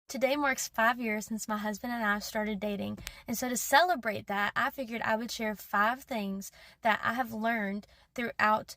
Today marks 5 years since my husband and I started dating. And so to celebrate that, I figured I would share 5 things that I have learned throughout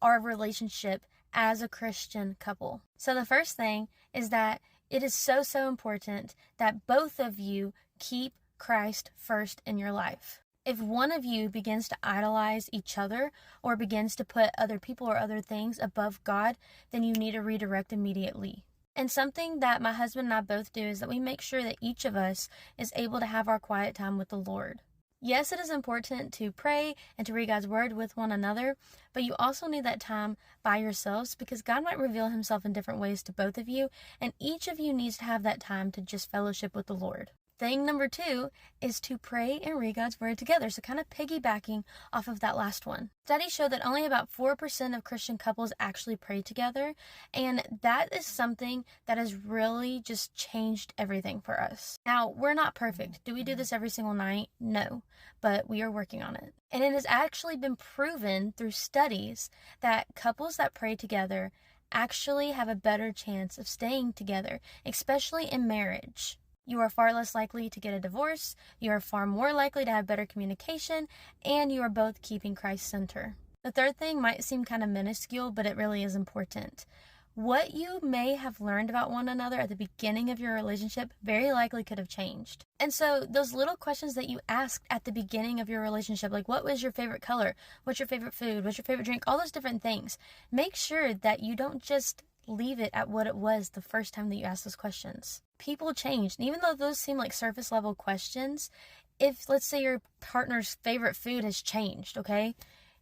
our relationship as a Christian couple. So the first thing is that it is so important that both of you keep Christ first in your life. If one of you begins to idolize each other or begins to put other people or other things above God, then you need to redirect immediately. And something that my husband and I both do is that we make sure that each of us is able to have our quiet time with the Lord. Yes, it is important to pray and to read God's word with one another, but you also need that time by yourselves because God might reveal himself in different ways to both of you, and each of you needs to have that time to just fellowship with the Lord. Thing number 2 is to pray and read God's word together. So kind of piggybacking off of that last one. Studies show that only about 4% of Christian couples actually pray together. And that is something that has really just changed everything for us. Now, we're not perfect. Do we do this every single night? No, but we are working on it. And it has actually been proven through studies that couples that pray together actually have a better chance of staying together, especially in marriage. You are far less likely to get a divorce, you are far more likely to have better communication, and you are both keeping Christ center. The third thing might seem kind of minuscule, but it really is important. What you may have learned about one another at the beginning of your relationship very likely could have changed. And so those little questions that you asked at the beginning of your relationship, like what was your favorite color? What's your favorite food? What's your favorite drink? All those different things. Make sure that you don't just leave it at what it was the first time that you asked those questions. People change. And even though those seem like surface level questions, if let's say your partner's favorite food has changed, okay,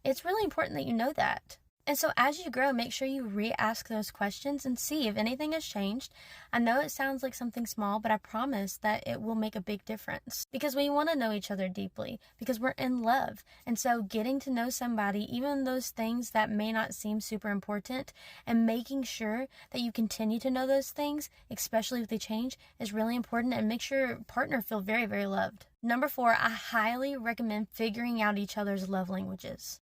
it's really important that you know that. And so as you grow, make sure you re-ask those questions and see if anything has changed. I know it sounds like something small, but I promise that it will make a big difference because we want to know each other deeply because we're in love. And so getting to know somebody, even those things that may not seem super important, and making sure that you continue to know those things, especially if they change, is really important, and make sure your partner feel very, very loved. Number 4, I highly recommend figuring out each other's love languages.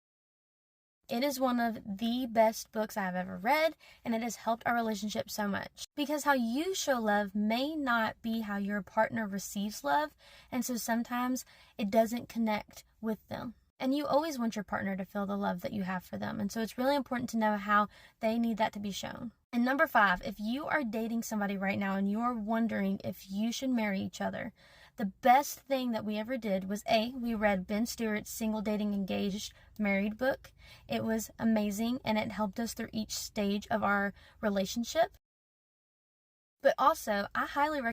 It is one of the best books I've ever read, and it has helped our relationship so much. Because how you show love may not be how your partner receives love, and so sometimes it doesn't connect with them. And you always want your partner to feel the love that you have for them, and so it's really important to know how they need that to be shown. And number 5, if you are dating somebody right now and you are wondering if you should marry each other, the best thing that we ever did was we read Ben Stewart's Single Dating Engaged Married book. It was amazing and it helped us through each stage of our relationship. But also, I highly recommend